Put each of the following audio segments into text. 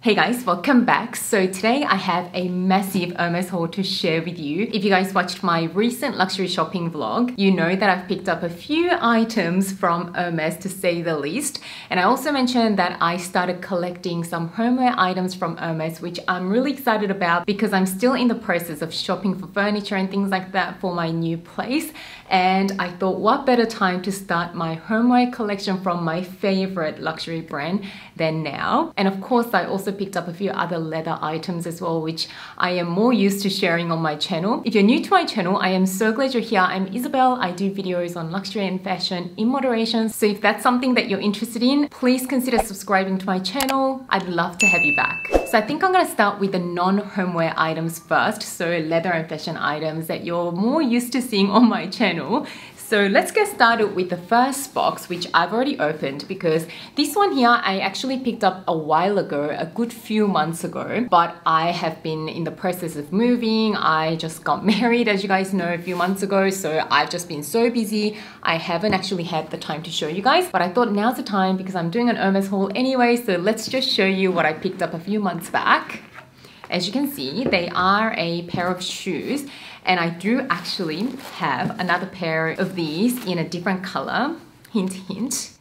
Hey guys, welcome back. So today I have a massive Hermès haul to share with you. If you guys watched my recent luxury shopping vlog, you know that I've picked up a few items from Hermès to say the least. And I also mentioned that I started collecting some homeware items from Hermès, which I'm really excited about because I'm still in the process of shopping for furniture and things like that for my new place. And I thought, what better time to start my homeware collection from my favorite luxury brand than now. And of course, I also picked up a few other leather items as well, which I am more used to sharing on my channel. If you're new to my channel, I am so glad you're here. I'm Isabelle. I do videos on luxury and fashion in moderation. So if that's something that you're interested in, please consider subscribing to my channel. I'd love to have you back. So I think I'm gonna start with the non-homeware items first. So leather and fashion items that you're more used to seeing on my channel. So let's get started with the first box, which I've already opened because this one here I actually picked up a while ago, a good few months ago, but I have been in the process of moving. I just got married, as you guys know, a few months ago, so I've just been so busy. I haven't actually had the time to show you guys, but I thought now's the time because I'm doing an Hermès haul anyway, so let's just show you what I picked up a few months back. As you can see, they are a pair of shoes. And I do actually have another pair of these in a different color. Hint, hint.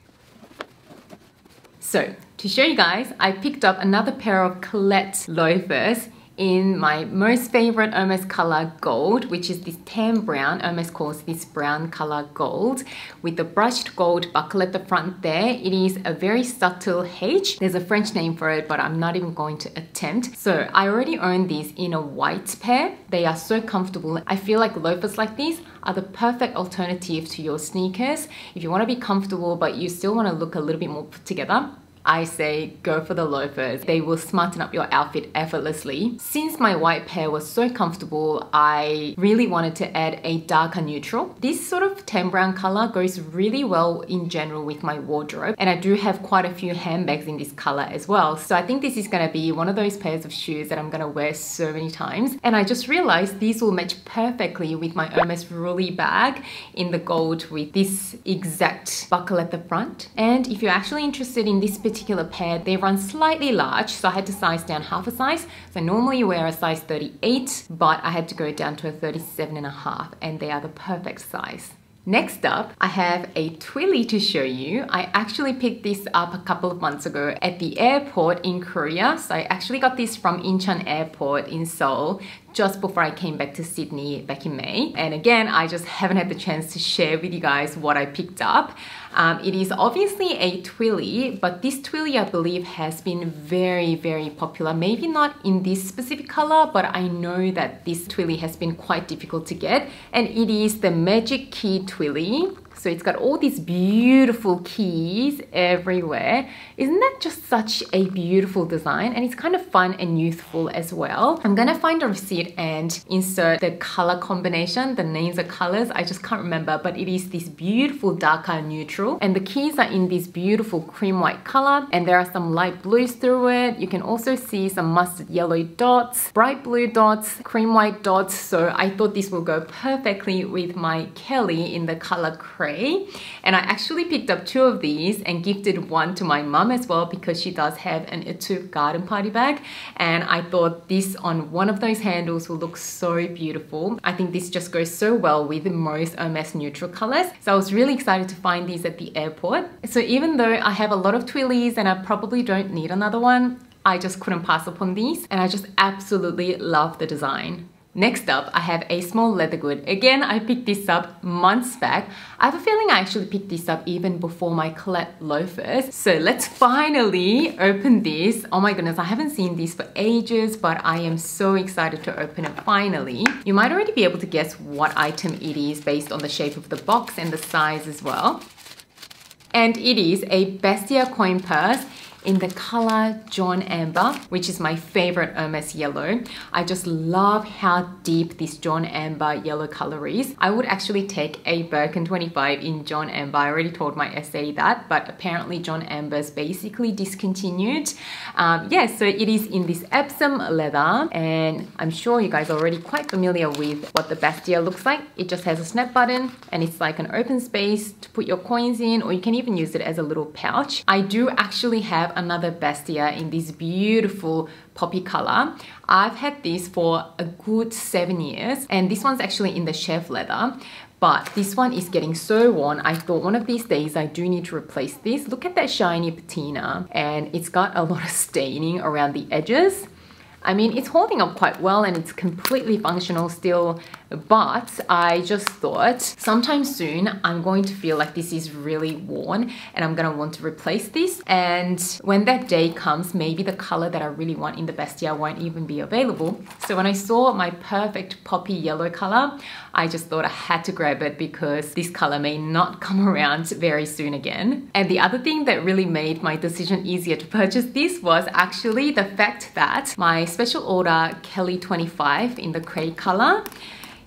So, to show you guys, I picked up another pair of Colette Loafers in my most favorite Hermès color gold, which is this tan brown. Hermès calls this brown color gold with the brushed gold buckle at the front there. It is a very subtle H. There's a French name for it, but I'm not even going to attempt. So I already own these in a white pair. They are so comfortable. I feel like loafers like these are the perfect alternative to your sneakers. If you want to be comfortable, but you still want to look a little bit more put together, I say go for the loafers. They will smarten up your outfit effortlessly. Since my white pair was so comfortable, I really wanted to add a darker neutral. This sort of tan brown color goes really well in general with my wardrobe, and I do have quite a few handbags in this color as well. So I think this is gonna be one of those pairs of shoes that I'm gonna wear so many times. And I just realized these will match perfectly with my Hermès Roulis bag in the gold with this exact buckle at the front. And if you're actually interested in this particular pair, they run slightly large, so I had to size down half a size. So normally you wear a size 38, but I had to go down to a 37.5, and they are the perfect size. Next up, I have a Twilly to show you. I actually picked this up a couple of months ago at the airport in Korea. So I actually got this from Incheon Airport in Seoul just before I came back to Sydney back in May. And again, I just haven't had the chance to share with you guys what I picked up. It is obviously a Twilly, but this Twilly I believe has been very, very popular. Maybe not in this specific color, but I know that this Twilly has been quite difficult to get. And it is the Magic Key Twilly. So it's got all these beautiful keys everywhere. Isn't that just such a beautiful design? And it's kind of fun and youthful as well. I'm gonna find a receipt and insert the color combination, the names of colors. I just can't remember, but it is this beautiful darker neutral. And the keys are in this beautiful cream white color. And there are some light blues through it. You can also see some mustard yellow dots, bright blue dots, cream white dots. So I thought this will go perfectly with my Kelly in the color cream. And I actually picked up two of these and gifted one to my mum as well because she does have an Etude garden party bag, and I thought this on one of those handles will look so beautiful. I think this just goes so well with most Hermès neutral colors. So I was really excited to find these at the airport. So even though I have a lot of Twillys and I probably don't need another one, I just couldn't pass upon these, and I just absolutely love the design. Next up, I have a small leather good. Again, I picked this up months back. I have a feeling I actually picked this up even before my Colette Loafers. So let's finally open this. Oh my goodness, I haven't seen these for ages, but I am so excited to open it finally. You might already be able to guess what item it is based on the shape of the box and the size as well. And it is a Bastia coin purse in the color John Amber, which is my favorite Hermès yellow. I just love how deep this John Amber yellow color is. I would actually take a Birkin 25 in John Amber. I already told my essay that, but apparently John Amber's basically discontinued. Yeah, so it is in this Epsom leather, and I'm sure you guys are already quite familiar with what the Bastia looks like. It just has a snap button, and it's like an open space to put your coins in, or you can even use it as a little pouch. I do actually have got another Bastia in this beautiful poppy color. I've had this for a good 7 years, and this one's actually in the chef leather. But this one is getting so worn. I thought one of these days I do need to replace this. Look at that shiny patina, and it's got a lot of staining around the edges. I mean, it's holding up quite well and it's completely functional still, but I just thought sometime soon I'm going to feel like this is really worn and I'm gonna want to replace this. And when that day comes, maybe the color that I really want in the Bastia won't even be available. So when I saw my perfect poppy yellow color, I just thought I had to grab it because this color may not come around very soon again. And the other thing that really made my decision easier to purchase this was actually the fact that my special order Kelly 25 in the grey color,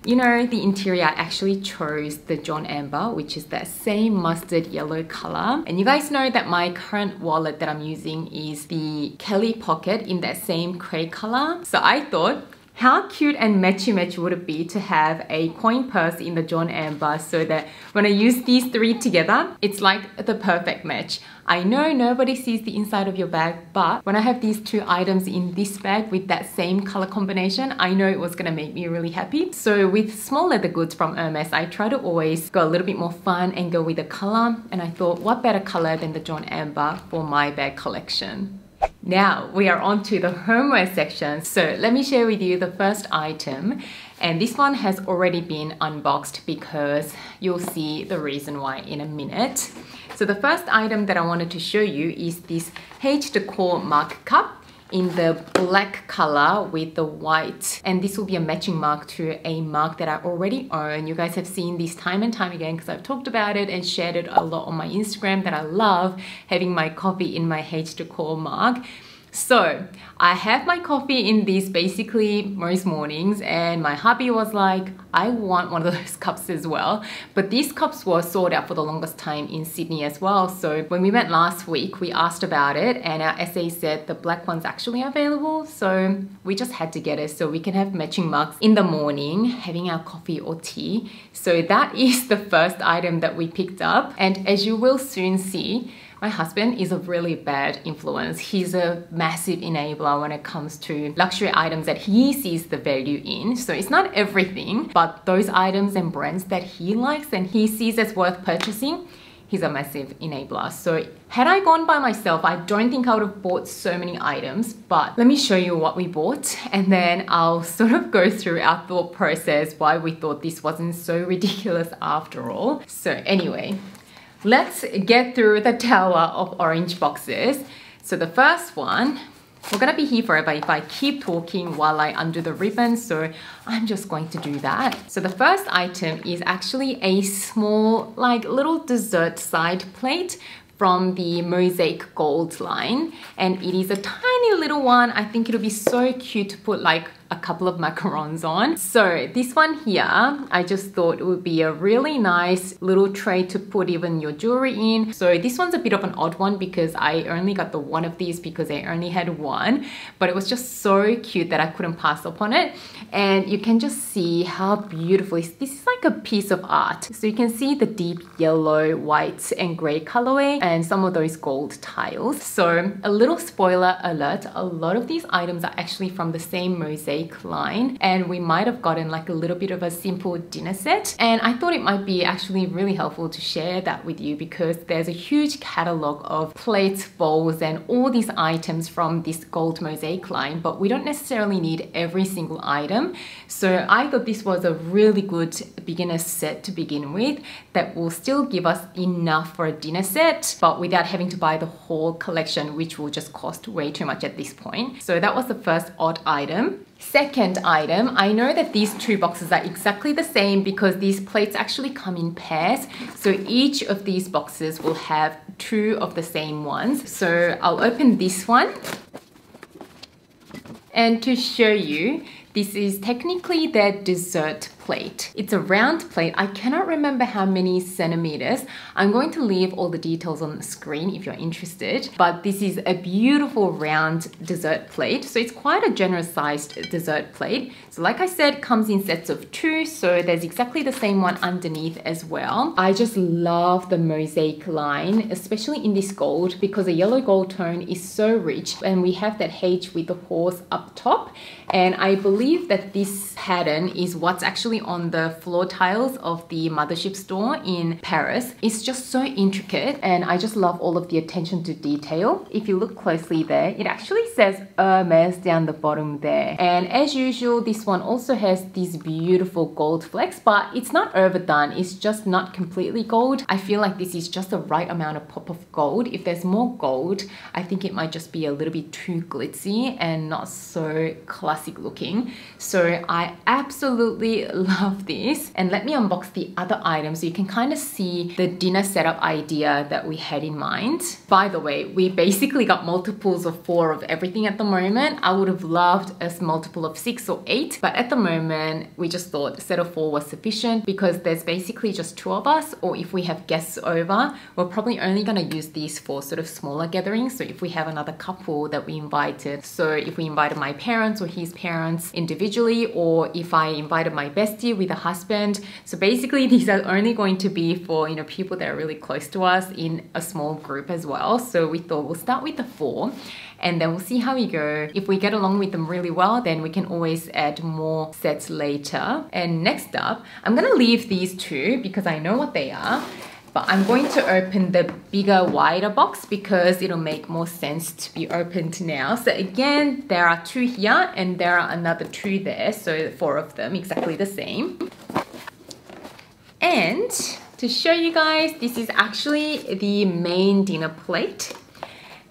you know, the interior, I actually chose the John Amber, which is that same mustard yellow color. And you guys know that my current wallet that I'm using is the Kelly Pocket in that same grey color. So I thought, how cute and matchy would it be to have a coin purse in the John Amber, so that when I use these three together, it's like the perfect match. I know nobody sees the inside of your bag, but when I have these two items in this bag with that same color combination, I know it was gonna make me really happy. So with small leather goods from Hermès, I try to always go a little bit more fun and go with the color. And I thought, what better color than the John Amber for my bag collection? Now we are on to the homeware section. So let me share with you the first item. And this one has already been unboxed because you'll see the reason why in a minute. So the first item that I wanted to show you is this H Decor mug cup in the black color with the white, and this will be a matching mug to a mug that I already own. You guys have seen this time and time again because I've talked about it and shared it a lot on my Instagram, that I love having my coffee in my H Decor mug. So I have my coffee in this basically most mornings, and my hubby was like, I want one of those cups as well. But these cups were sold out for the longest time in Sydney as well. So when we went last week, we asked about it and our SA said the black one's actually available. So we just had to get it so we can have matching mugs in the morning, having our coffee or tea. So that is the first item that we picked up. And as you will soon see, my husband is a really bad influence. He's a massive enabler when it comes to luxury items that he sees the value in. So it's not everything, but those items and brands that he likes and he sees as worth purchasing, he's a massive enabler. So had I gone by myself, I don't think I would have bought so many items, but let me show you what we bought and then I'll sort of go through our thought process, why we thought this wasn't so ridiculous after all. So anyway, let's get through the tower of orange boxes. So the first one, we're gonna be here forever if I keep talking while I undo the ribbon, so I'm just going to do that. So the first item is actually a small, like little dessert side plate from the Mosaique Gold line, and it is a tiny little one. I think it'll be so cute to put like a couple of macarons on. So this one here, I just thought it would be a really nice little tray to put even your jewelry in. So this one's a bit of an odd one because I only got the one of these because I only had one, but it was just so cute that I couldn't pass up on it. And you can just see how beautiful this is, like a piece of art. So you can see the deep yellow, white and gray colorway and some of those gold tiles. So a little spoiler alert, a lot of these items are actually from the same Mosaique line, and we might have gotten like a little bit of a simple dinner set, and I thought it might be actually really helpful to share that with you because there's a huge catalog of plates, bowls and all these items from this gold Mosaique line, but we don't necessarily need every single item. So I thought this was a really good beginner set to begin with that will still give us enough for a dinner set, but without having to buy the whole collection, which will just cost way too much at this point. So that was the first odd item. Second item, I know that these two boxes are exactly the same because these plates actually come in pairs. So each of these boxes will have two of the same ones. So I'll open this one. And to show you, This is technically their dessert plate. It's a round plate. I cannot remember how many centimeters. I'm going to leave all the details on the screen if you're interested. But this is a beautiful round dessert plate. So it's quite a generous sized dessert plate. So like I said, comes in sets of 2. So there's exactly the same one underneath as well. I just love the Mosaique line, especially in this gold, because the yellow gold tone is so rich. And we have that H with the horse up top. And I believe that this pattern is what's actually on the floor tiles of the mothership store in Paris. It's just so intricate and I just love all of the attention to detail. If you look closely there, it actually says Hermès down the bottom there. And as usual, this one also has these beautiful gold flecks, but it's not overdone. It's just not completely gold. I feel like this is just the right amount of pop of gold. If there's more gold, I think it might just be a little bit too glitzy and not so classic looking. So I absolutely love this. And let me unbox the other item so you can kind of see the dinner setup idea that we had in mind. By the way, we basically got multiples of 4 of everything at the moment. I would have loved a multiple of 6 or 8, but at the moment we just thought a set of 4 was sufficient because there's basically just 2 of us, or if we have guests over, we're probably only going to use these for sort of smaller gatherings. So if we have another couple that we invited, so if we invited my parents or his parents individually, or if I invited my bestie with a husband. So basically these are only going to be for, you know, people that are really close to us in a small group as well. So we thought we'll start with the 4 and then we'll see how we go. If we get along with them really well, then we can always add more sets later. And next up, I'm gonna leave these 2 because I know what they are. But I'm going to open the bigger, wider box because it'll make more sense to be opened now. So again, there are 2 here and there are another 2 there. So 4 of them, exactly the same. And to show you guys, this is actually the main dinner plate.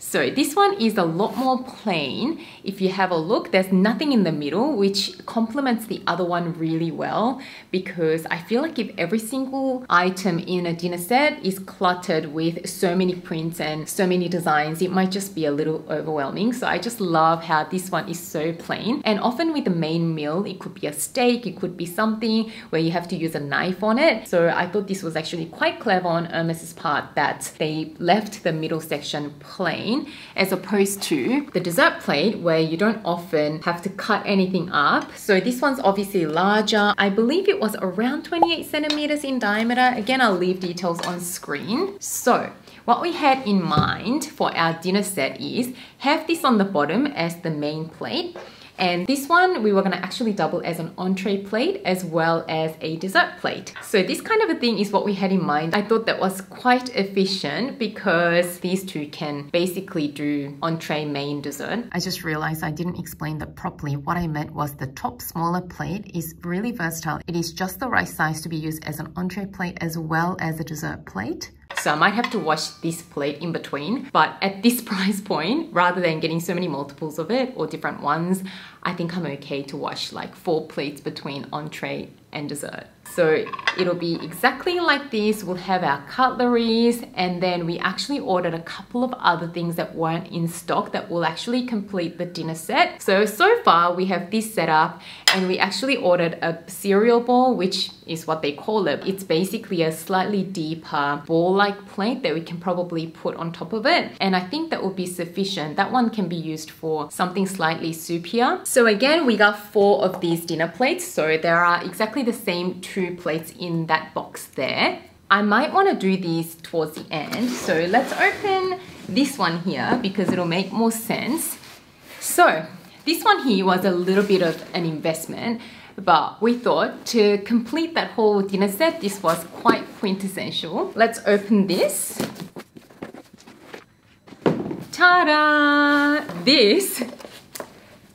So this one is a lot more plain. If you have a look, there's nothing in the middle, which complements the other one really well, because I feel like if every single item in a dinner set is cluttered with so many prints and so many designs, it might just be a little overwhelming. So I just love how this one is so plain. And often with the main meal, it could be a steak, it could be something where you have to use a knife on it. So I thought this was actually quite clever on Hermès's part that they left the middle section plain, as opposed to the dessert plate where you don't often have to cut anything up. So this one's obviously larger. I believe it was around 28 centimeters in diameter. Again, I'll leave details on screen. So what we had in mind for our dinner set is have this on the bottom as the main plate. And this one, we were gonna actually double as an entree plate as well as a dessert plate. So this kind of a thing is what we had in mind. I thought that was quite efficient because these 2 can basically do entree, main, dessert. I just realized I didn't explain that properly. What I meant was the top smaller plate is really versatile. It is just the right size to be used as an entree plate as well as a dessert plate. So I might have to wash this plate in between, but at this price point, rather than getting so many multiples of it or different ones, I think I'm okay to wash like 4 plates between entree and dessert. So it'll be exactly like this. We'll have our cutleries, and then we actually ordered a couple of other things that weren't in stock that will actually complete the dinner set. So far we have this set up, and we actually ordered a cereal bowl, which is what they call it. It's basically a slightly deeper bowl-like plate that we can probably put on top of it. And I think that will be sufficient. That one can be used for something slightly soupier. So again, we got 4 of these dinner plates. So there are exactly the same 2 plates in that box there. I might want to do these towards the end. So let's open this one here because it'll make more sense. So this one here was a little bit of an investment, but we thought to complete that whole dinner set, this was quite quintessential. Let's open this. Ta-da! This,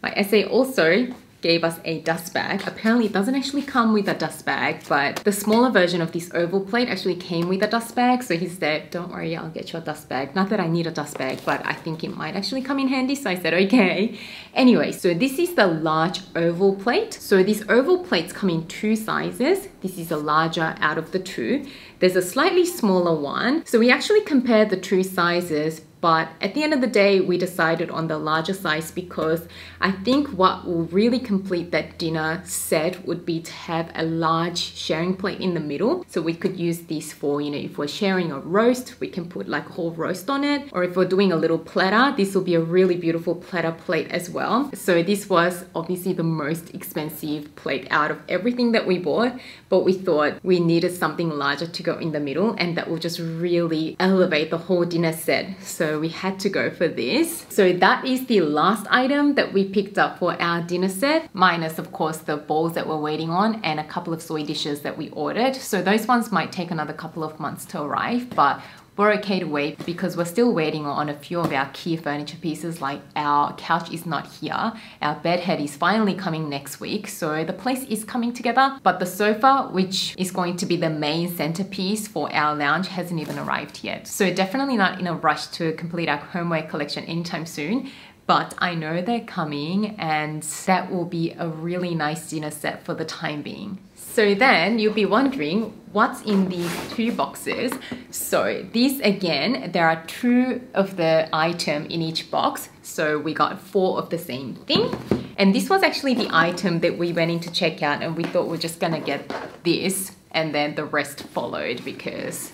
my essay also gave us a dust bag. Apparently it doesn't actually come with a dust bag, but the smaller version of this oval plate actually came with a dust bag. So he said, don't worry, I'll get you a dust bag. Not that I need a dust bag, but I think it might actually come in handy. So I said, okay. Anyway, so this is the large oval plate. So these oval plates come in 2 sizes. This is a larger out of the 2. There's a slightly smaller one. So we actually compared the 2 sizes but at the end of the day, we decided on the larger size because I think what will really complete that dinner set would be to have a large sharing plate in the middle. So we could use this for, you know, if we're sharing a roast, we can put like a whole roast on it. Or if we're doing a little platter, this will be a really beautiful platter plate as well. So this was obviously the most expensive plate out of everything that we bought, but we thought we needed something larger to go in the middle, and that will just really elevate the whole dinner set. So we had to go for this. So that is the last item that we picked up for our dinner set, minus of course the bowls that we're waiting on and a couple of soy dishes that we ordered. So those ones might take another couple of months to arrive, but we're okay to wait because we're still waiting on a few of our key furniture pieces. Like our couch is not here, our bed head is finally coming next week, so the place is coming together, but the sofa, which is going to be the main centerpiece for our lounge, hasn't even arrived yet. So definitely not in a rush to complete our homeware collection anytime soon, but I know they're coming and that will be a really nice dinner set for the time being. So then you'll be wondering what's in these two boxes. So these, again, there are 2 of the item in each box. So we got 4 of the same thing. And this was actually the item that we went in to check out, and we thought we're just gonna get this and then the rest followed because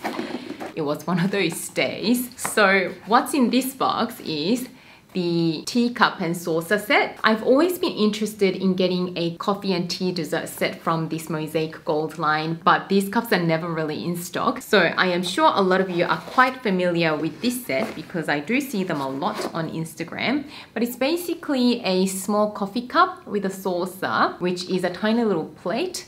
it was one of those days. So what's in this box is the teacup and saucer set. I've always been interested in getting a coffee and tea dessert set from this Mosaique gold line, but these cups are never really in stock. So I am sure a lot of you are quite familiar with this set because I do see them a lot on Instagram. But it's basically a small coffee cup with a saucer, which is a tiny little plate.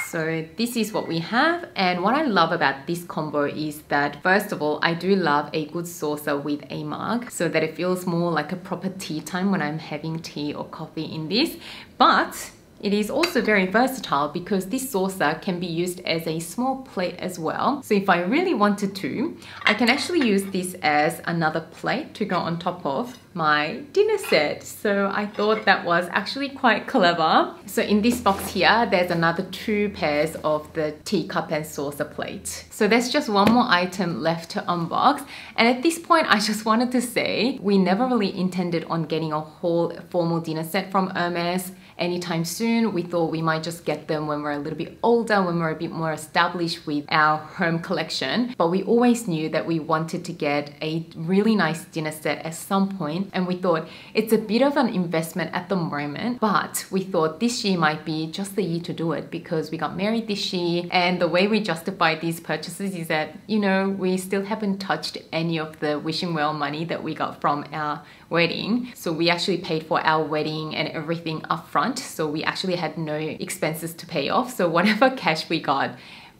So this is what we have, and what I love about this combo is that first of all, I do love a good saucer with a mug so that it feels more like a proper tea time when I'm having tea or coffee in this. But it is also very versatile because this saucer can be used as a small plate as well. So if I really wanted to, I can actually use this as another plate to go on top of my dinner set. So I thought that was actually quite clever. So in this box here, there's another 2 pairs of the teacup and saucer plate. So there's just one more item left to unbox. And at this point, I just wanted to say, we never really intended on getting a whole formal dinner set from Hermès anytime soon. We thought we might just get them when we're a little bit older, when we're a bit more established with our home collection. But we always knew that we wanted to get a really nice dinner set at some point, and we thought it's a bit of an investment at the moment, but we thought this year might be just the year to do it because we got married this year, and the way we justify these purchases is that, you know, we still haven't touched any of the wishing well money that we got from our wedding. So we actually paid for our wedding and everything up front, so we actually had no expenses to pay off. So whatever cash we got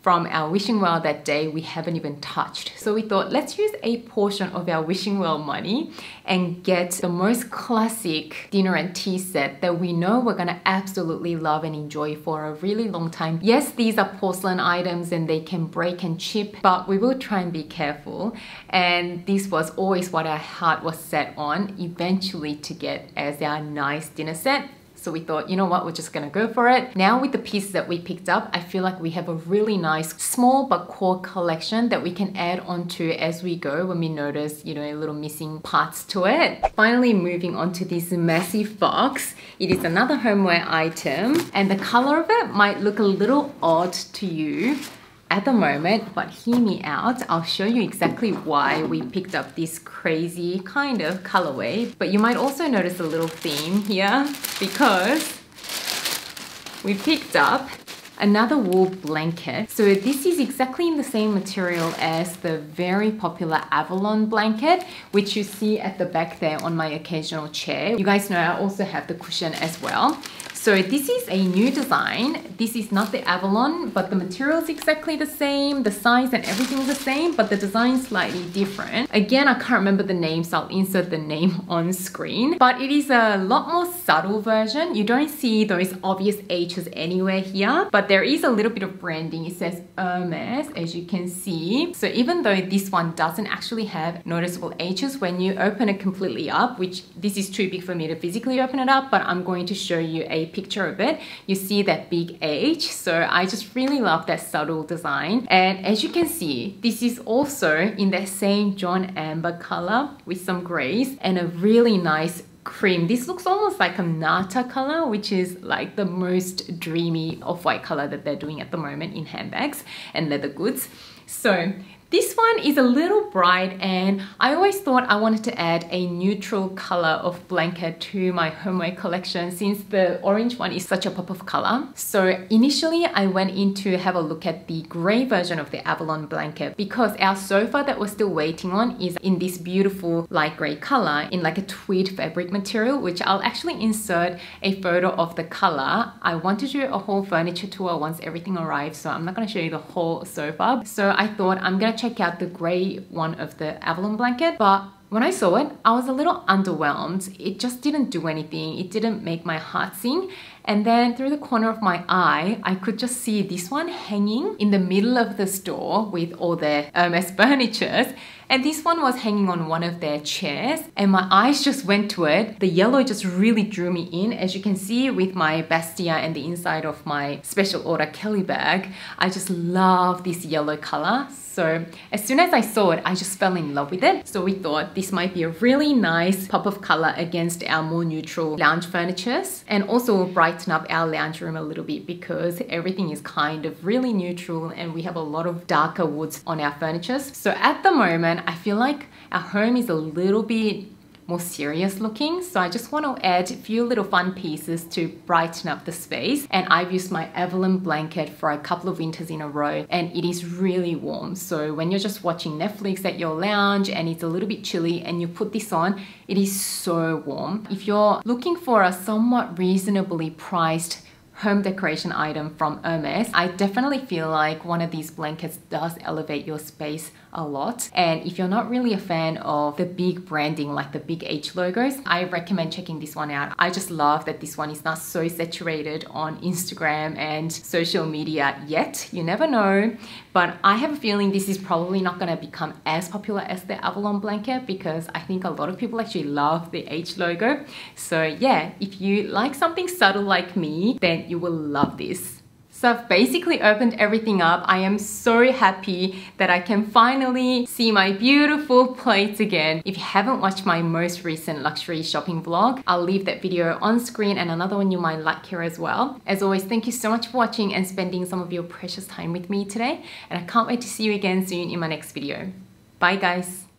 from our wishing well that day, we haven't even touched. So we thought, let's use a portion of our wishing well money and get the most classic dinner and tea set that we know we're gonna absolutely love and enjoy for a really long time. Yes, these are porcelain items and they can break and chip, but we will try and be careful. And this was always what our heart was set on, eventually to get as our nice dinner set. So we thought, you know what, we're just gonna go for it. Now with the pieces that we picked up, I feel like we have a really nice, small but core collection that we can add onto as we go when we notice, you know, a little missing parts to it. Finally, moving on to this massive box. It is another homeware item, and the color of it might look a little odd to you at the moment, but hear me out. I'll show you exactly why we picked up this crazy kind of colorway. But you might also notice a little theme here because we picked up another wool blanket. So this is exactly in the same material as the very popular Avalon blanket, which you see at the back there on my occasional chair. You guys know I also have the cushion as well. So this is a new design. This is not the Avalon, but the material is exactly the same. The size and everything is the same, but the design is slightly different. Again, I can't remember the name, so I'll insert the name on screen. But it is a lot more subtle version. You don't see those obvious H's anywhere here, but there is a little bit of branding. It says Hermès, as you can see. So even though this one doesn't actually have noticeable H's, when you open it completely up, which this is too big for me to physically open it up, but I'm going to show you a picture of it, you see that big H. So I just really love that subtle design. And as you can see, this is also in that same John Amber color with some grays and a really nice cream. This looks almost like a nata color, which is like the most dreamy off-white color that they're doing at the moment in handbags and leather goods. So this one is a little bright, and I always thought I wanted to add a neutral color of blanket to my homeware collection since the orange one is such a pop of color. So initially I went in to have a look at the gray version of the Avalon blanket because our sofa that we're still waiting on is in this beautiful light gray color in like a tweed fabric material, which I'll actually insert a photo of the color. I want to do a whole furniture tour once everything arrives, so I'm not going to show you the whole sofa. So I thought I'm going to check out the grey one of the Avalon blanket, but when I saw it, I was a little underwhelmed. It just didn't do anything. It didn't make my heart sing. And then through the corner of my eye, I could just see this one hanging in the middle of the store with all their Hermès furnitures. And this one was hanging on one of their chairs, and my eyes just went to it. The yellow just really drew me in. As you can see with my Bastia and the inside of my special order Kelly bag, I just love this yellow color. So as soon as I saw it, I just fell in love with it. So we thought this might be a really nice pop of color against our more neutral lounge furnitures, and also brighten up our lounge room a little bit because everything is kind of really neutral and we have a lot of darker woods on our furnitures. So at the moment, I feel like our home is a little bit more serious looking, so I just want to add a few little fun pieces to brighten up the space. And I've used my Avalon blanket for a couple of winters in a row, and it is really warm. So when you're just watching Netflix at your lounge and it's a little bit chilly and you put this on, it is so warm. If you're looking for a somewhat reasonably priced home decoration item from Hermès, I definitely feel like one of these blankets does elevate your space a lot. And if you're not really a fan of the big branding like the big H logos, I recommend checking this one out. I just love that this one is not so saturated on Instagram and social media yet. You never know, but I have a feeling this is probably not going to become as popular as the Avalon blanket because I think a lot of people actually love the H logo. So yeah, if you like something subtle like me, then you will love this. So I've basically opened everything up. I am so happy that I can finally see my beautiful plates again. If you haven't watched my most recent luxury shopping vlog, I'll leave that video on screen and another one you might like here as well. As always, thank you so much for watching and spending some of your precious time with me today. And I can't wait to see you again soon in my next video. Bye guys.